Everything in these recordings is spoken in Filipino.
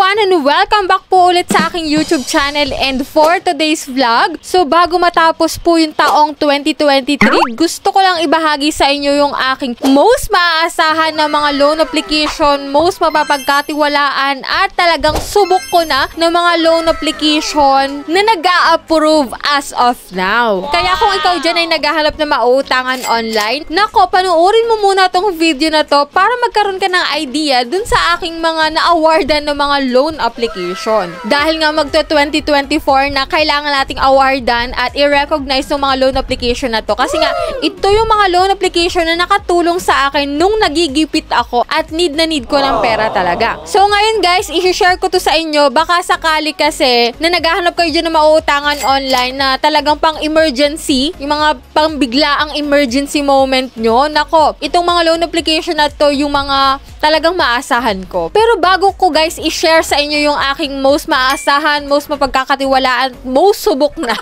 everyone and welcome back po ulit sa aking YouTube channel and for today's vlog. So bago matapos po yung taong 2023, gusto ko lang ibahagi sa inyo yung aking most maaasahan na mga loan application, most mapapagkatiwalaan at talagang subok ko na ng mga loan application na nag-a-approve as of now. Kaya kung ikaw dyan ay naghahanap na mauutangan online, nako, panuorin mo muna tong video na to para magkaroon ka ng idea dun sa aking mga na-awardan ng mga loan application. Dahil nga magto-2024 na kailangan nating awardan at i-recognize ng mga loan application na to. Kasi nga, ito yung mga loan application na nakatulong sa akin nung nagigipit ako at need na need ko ng pera talaga. So ngayon guys, i-share ko to sa inyo. Baka sakali kasi na naghahanap kayo dyan na mauutangan online na talagang pang emergency, yung mga pang biglaang emergency moment nyo. Nako, itong mga loan application na to yung mga talagang maasahan ko. Pero bago ko guys i-share sa inyo yung aking most maasahan, most mapagkakatiwalaan, most subok na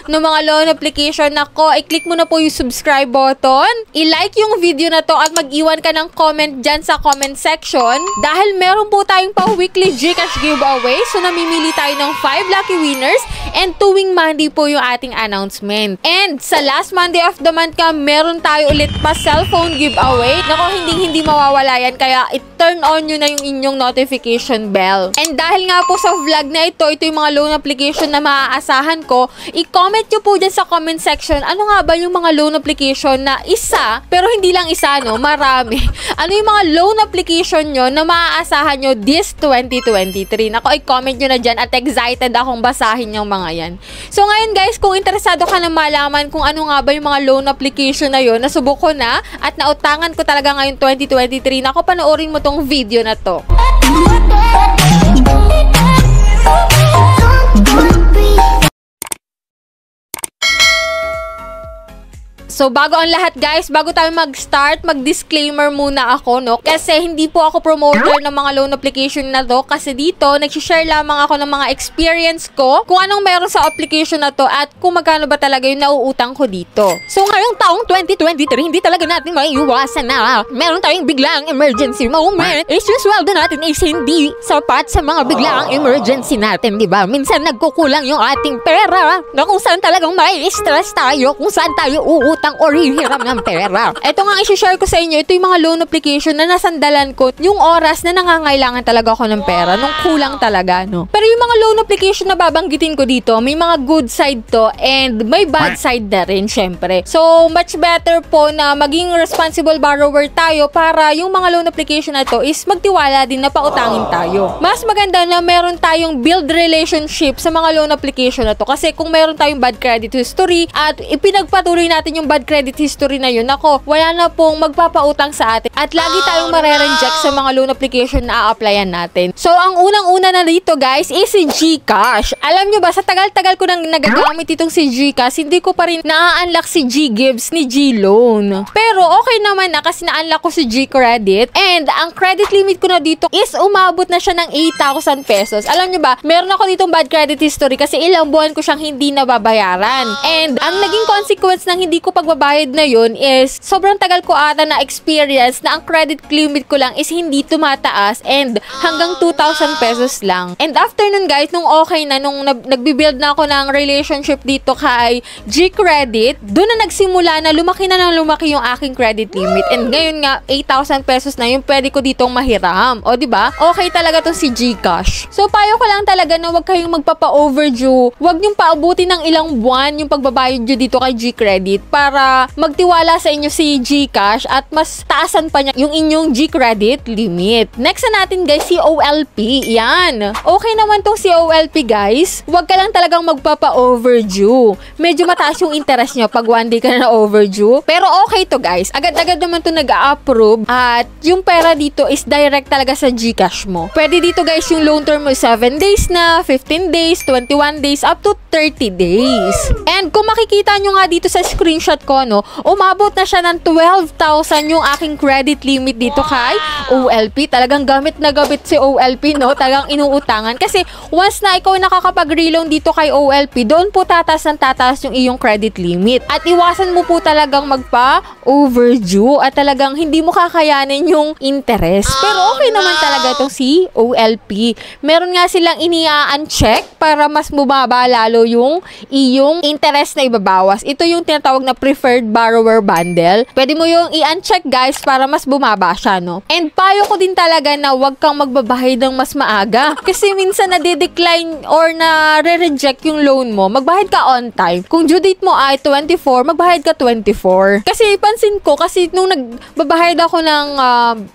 ng mga loan application, nako, i-click mo na po yung subscribe button, i-like yung video na to at mag-iwan ka ng comment dyan sa comment section dahil meron po tayong pa-weekly Gcash giveaway. So namimili tayo ng 5 lucky winners and tuwing Monday po yung ating announcement. And sa last Monday of the month ka, meron tayo ulit pa cellphone giveaway. Nako, hindi mawawala yan, kaya i-turn on nyo na yung inyong notification bell. And dahil nga po sa vlog na ito yung mga loan application na maaasahan ko, i-comment nyo po dyan sa comment section, ano nga ba yung mga loan application na isa, pero hindi lang isa, no? Marami. Ano yung mga loan application nyo na maaasahan nyo this 2023? Nako, i-comment nyo na dyan at excited akong basahin yung mga yan. So ngayon guys, kung interesado ka na malaman kung ano nga ba yung mga loan application na yun, nasubok ko na at nautangan ko talaga ngayon 2023, nako, panoorin mo tong video na to. So, bago ang lahat guys, bago tayo mag-start, mag-disclaimer muna ako, no? Kasi hindi po ako promoter ng mga loan application na to. Kasi dito, nag-share lamang ako ng mga experience ko, kung anong meron sa application na to at kung magkano ba talaga yung nauutang ko dito. So, ngayong taong 2023, hindi talaga natin maiiwasan na meron tayong biglaang emergency moment. Is yung sweldo natin is hindi sapat sa mga biglaang emergency natin, di ba? Minsan nagkukulang yung ating pera na kung saan talagang mai-stress tayo, kung saan tayo uutang or hihiram ng pera. Ito nga i-share ko sa inyo, ito yung mga loan application na nasandalan ko yung oras na nangangailangan talaga ako ng pera, nung kulang talaga, no? Pero yung mga loan application na babanggitin ko dito, may mga good side to and may bad side na rin, syempre. So, much better po na maging responsible borrower tayo para yung mga loan application na to is magtiwala din na pautangin tayo. Mas maganda na meron tayong build relationship sa mga loan application na to kasi kung meron tayong bad credit history at ipinagpatuloy natin yung bad credit history na yun, ako, wala na pong magpapautang sa atin at lagi tayong mare-reject sa mga loan application na a-applyan natin. So, ang unang-una na dito guys is si Gcash. Alam nyo ba, sa tagal-tagal ko nang nagagamit itong si Gcash, hindi ko pa rin na-unlock si Ggives ni Gloan. Pero okay naman na kasi na-unlock ko si Gcredit and ang credit limit ko na dito is umabot na siya ng 8,000 pesos. Alam nyo ba, meron ako ditong bad credit history kasi ilang buwan ko siyang hindi nababayaran. And ang naging consequence ng hindi ko pagbabayad na yun is sobrang tagal ko ata na experience na ang credit limit ko lang is hindi tumataas and hanggang 2,000 pesos lang. And after nun guys, nung okay na, nung nagbibuild na ako ng relationship dito kay Gcredit, doon na nagsimula na lumaki yung aking credit limit. And ngayon nga, 8,000 pesos na yung pwede ko ditong mahiram. O diba? Okay talaga tong si Gcash. So payo ko lang talaga na wag kayong magpapa-overdue. Wag niyong paabutin ng ilang buwan yung pagbabayad nyo dito kay Gcredit para magtiwala sa inyo si Gcash at mas taasan pa niya yung inyong Gcredit limit. Next na natin guys, si COLP. Yan. Okay naman tong si COLP guys. Huwag ka lang talagang magpapa-overdue. Medyo mataas yung interest nyo pag one day ka na overdue. Pero okay to guys. Agad-agad naman to nag-a-approve at yung pera dito is direct talaga sa Gcash mo. Pwede dito guys yung loan term mo 7 days na, 15 days, 21 days, up to 30 days. And kung makikita nyo nga dito sa screenshot ko, no, umabot na siya ng 12,000 yung aking credit limit dito kay OLP. Talagang gamit na gamit si OLP, no? Talagang inuutangan. Kasi once na ikaw nakakapag-reloan dito kay OLP, doon po tataas ng tataas yung iyong credit limit. At iwasan mo po talagang magpa-overdue at talagang hindi mo kakayanin yung interest. Pero okay naman talaga itong si OLP. Meron nga silang ini-uncheck para mas bumaba lalo yung iyong interest na ibabawas. Ito yung tinatawag na preferred borrower bundle. Pwede mo yung i-uncheck guys para mas bumaba siya, no? And payo ko din talaga na wag kang magbabahid ng mas maaga. Kasi minsan na-decline or na-reject yung loan mo, magbahid ka on time. Kung due date mo ay 24, magbahid ka 24. Kasi pansin ko, kasi nung nagbabahid ako ng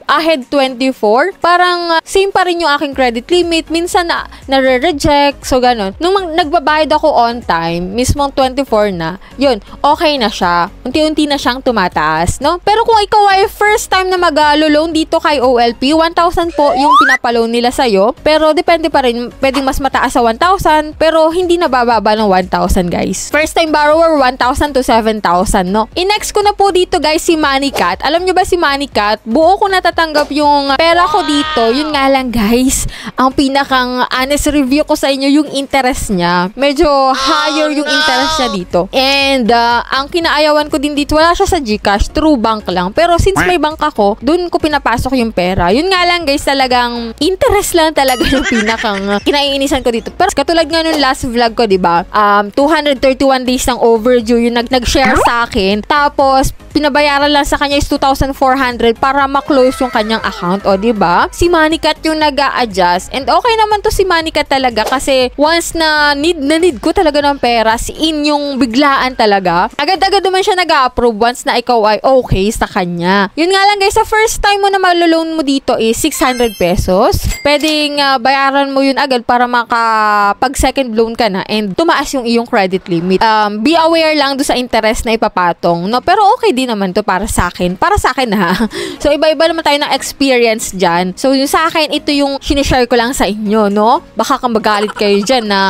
ahead 24, parang same pa rin yung aking credit limit. Minsan na-reject. So, ganun. Nung nagbabayad ako on time, mismong 24 na, yun, okay na siya. Unti-unti na siyang tumataas, no? Pero kung ikaw ay first time na mag-loan dito kay OLP, 1,000 po yung pinapaloan nila sa'yo. Pero depende pa rin, pwedeng mas mataas sa 1,000, pero hindi na bababa ng 1,000, guys. First time borrower, 1,000 to 7,000, no? I-next ko na po dito, guys, si Moneycat. Alam nyo ba si Moneycat? Buo ko natatanggap yung pera ko dito. Yun nga lang, guys, ang pinakang honest review ko sa inyo, yung interest niya. Medyo higher yung interest niya dito. And ang kinaayawan ko din dito, wala siya sa GCash, true bank lang. Pero since may bank ako, dun ko pinapasok yung pera. Yun nga lang, guys, talagang interest lang talaga yung pinakang kinaiinisan ko dito. Pero katulad nga nung last vlog ko, diba? 231 days ng overdue yung nag-share sa akin. Tapos, pinabayaran lang sa kanya is 2,400 para ma-close yung kanyang account. O, diba? Si Moneycat yung nag-a-adjust. And okay naman to si Moneycat talaga kasi once na need ko talaga ng pera, in yung biglaan talaga, agad-agad naman siya nag-a-approve once na ikaw ay okay sa kanya. Yun nga lang guys, sa first time mo na maloloan mo dito is 600 pesos. Pwedeng bayaran mo yun agad para makapag second loan ka na and tumaas yung iyong credit limit. Be aware lang do sa interest na ipapatong, no? Pero okay din naman to para sa akin. Para sa akin ha. So, iba-iba naman tayo ng experience dyan. So, yung sa akin, ito yung sinishare ko lang sa inyo, no? Baka kang magalit kayo dyan na,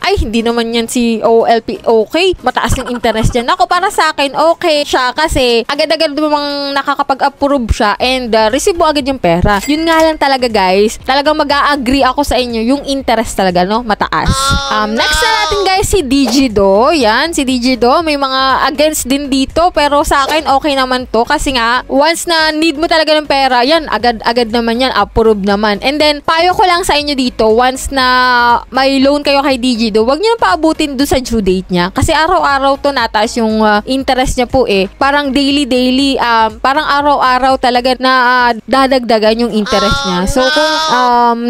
ay, hindi naman yan si OLP okay. Mataas yung interest dyan. Ako, para sa akin, okay siya kasi agad-agad namang nakakapag-approve siya and receive mo agad yung pera. Yun nga lang talaga, guys. Talagang mag-a-agree ako sa inyo. Yung interest talaga, no? Mataas. Next na natin, guys, si Digido. Yan, si Digido. May mga against din dito pero sa akin, okay naman to kasi nga, once na need mo talaga ng pera, yan, agad-agad naman yan. Approve naman. And then, payo ko lang sa inyo dito, once na may loan kayo kay Digido, wag niyo nang paabutin doon sa due date niya. Kasi araw-araw to nataas yung interest niya po eh. Parang daily, parang araw-araw talaga na dadagdagan yung interest niya. So, kung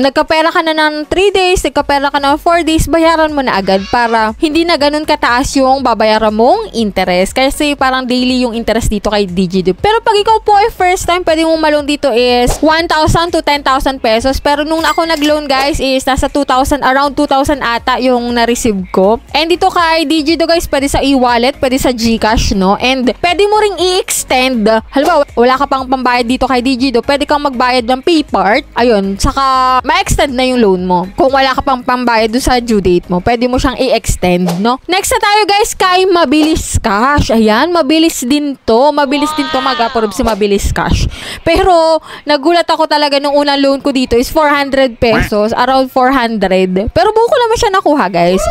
nagkapera ka na ng 3 days, nagkapera ka na 4 days, bayaran mo na agad para hindi na ganun kataas yung babayaran mong interest. Kasi parang daily yung interest dito kay Digido. Pero pag ikaw po ay first time, pwede mong malong dito is 1,000 to 10,000 pesos. Pero nung ako nag-loan guys is nasa 2,000, around 2,000 ata yung na-receive ko. And dito kay Digido guys, pwede sa e-wallet, pwede sa GCash, no? And pwede mo ring i-extend. Halimbawa, wala ka pang pambayad dito kay Digido, pwede kang magbayad ng PayPart. Ayun, saka ma-extend na yung loan mo. Kung wala ka pang pambayad doon sa due date mo, pwede mo siyang i-extend, no? Next na tayo guys kay Mabilis Cash. Ayan, mabilis din to. Mabilis din to mag-approve si Mabilis Cash. Pero, nagulat ako talaga nung unang loan ko dito is 400 pesos. Around 400. Pero buko naman siya nakuha guys.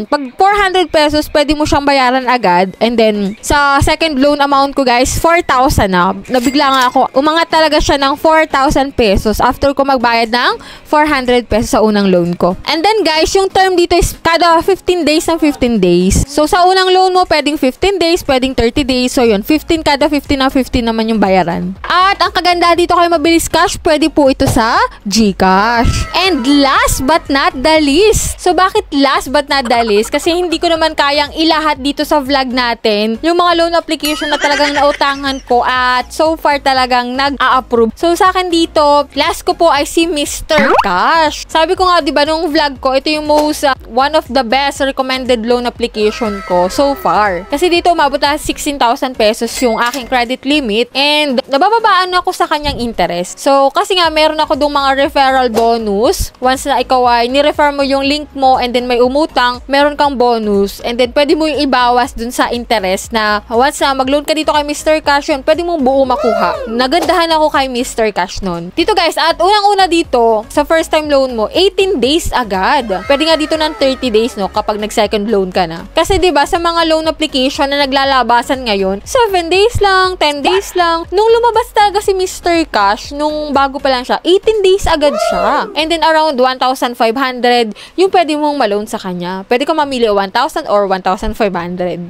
Pag 400 pesos, pwede mo siyang bayaran agad. And then, sa second loan amount ko guys, 4,000 na. Nabigla nga ako. Umangat talaga siya ng 4,000 pesos after ko magbayad ng 400 pesos sa unang loan ko. And then guys, yung term dito is kada 15 days ng 15 days. So, sa unang loan mo, pwedeng 15 days, pwedeng 30 days. So, yun. 15 kada 15 ng 15 naman yung bayaran. At ang kaganda dito kay Mabilis Cash, pwede po ito sa GCash. And last but not the least. So, bakit last but not the least? Kasi hindi ko naman kayang ilahat dito sa vlog natin yung mga loan application na talagang nautangan ko at so far talagang nag-a-approve. So, sa akin dito, last ko po ay si Mr. Cash. Sabi ko nga, diba, nung vlog ko, ito yung most one of the best recommended loan application ko so far. Kasi dito umabot na 16,000 pesos yung aking credit limit and nabababaan ako sa kanyang interest. So, kasi nga meron ako dong mga referral bonus. Once na ikaw ay ni-refer mo yung link mo and then may umutang, meron kang bonus and then pwede mo yung ibawas dun sa interest na once na mag-loan ka dito kay Mr. Cash yun, pwede mong buo makuha. Nagandahan ako kay Mr. Cash nun. Dito guys, at unang-una dito, sa first time loan mo, 18 days agad. Pwede nga dito ng 30 days no kapag nag-second loan ka na. Kasi 'di ba sa mga loan application na naglalabasan ngayon, 7 days lang, 10 days lang. Nung lumabas talaga si Mr. Cash, nung bago pa lang siya, 18 days agad siya. And then around 1,500 yung pwede mong ma-loan sa kanya. Pwede ka mamili 1,000 or 1,500.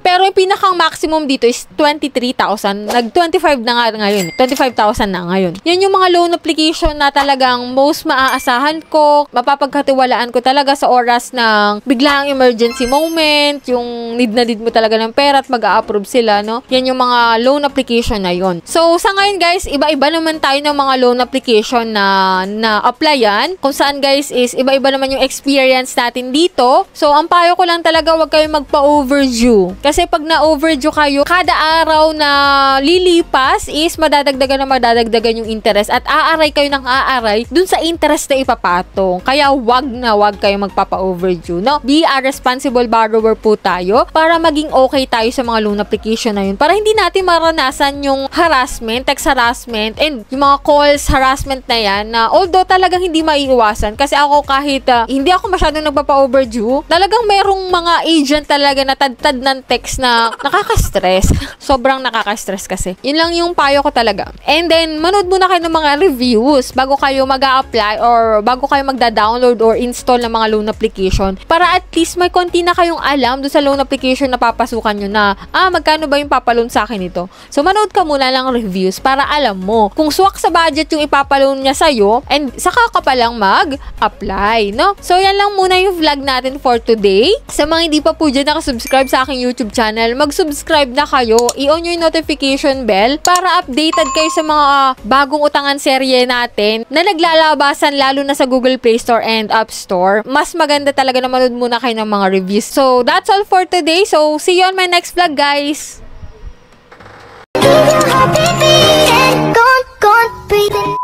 Pero yung pinakang maximum dito is 23,000. Nag-25 na nga ngayon. 25,000 na ngayon. Yan yung mga loan application na talagang most maaasahan ko, mapapagkatiwalaan ko talaga sa oras ng biglang emergency moment, yung need na need mo talaga ng pera at mag-a-approve sila, no? Yan yung mga loan application na yon. So, sa ngayon guys, iba-iba naman tayo ng mga loan application na applyan. Kung saan guys is iba-iba naman yung experience natin dito. So, ang payo ko lang talaga, wag kayo magpa-overdue. Kasi pag na-overdue kayo, kada araw na lilipas is madadagdagan yung interest at aaray kayo ng aaray dun sa interest na ipapatong. Kaya wag kayo magpapa-overdue, no? Be a responsible borrower po tayo para maging okay tayo sa mga loan application na yun. Para hindi natin maranasan yung harassment, text harassment, and yung mga calls harassment na yan na although talagang hindi maiiwasan. Kasi ako kahit hindi ako masyadong nagpapa-overdue, talagang merong mga agent talaga na tad-tad ng text na nakaka-stress. Sobrang nakaka-stress kasi. Yun lang yung payo ko talaga. And then, manood muna kayo ng mga reviews bago kayo mag-a-apply or bago kayo magda-download or install ng mga loan application para at least may konti na kayong alam doon sa loan application na papasukan nyo na, magkano ba yung papaloan sa akin ito? So, manood ka muna ng reviews para alam mo kung swak sa budget yung ipapaloan niya sa'yo and saka ka pa lang mag-apply, no? So, yan lang muna yung vlog natin for today. Sa mga hindi pa po dyan nakasubscribe sa aking YouTube channel, mag-subscribe na kayo. I-on yung notification bell para updated kayo sa mga bagong utangan serye natin na naglalabasan lalo na sa Google Play Store and App Store. Mas maganda talaga na manood muna kayo ng mga reviews. So, that's all for today. So, see you on my next vlog, guys! Gone, breathing.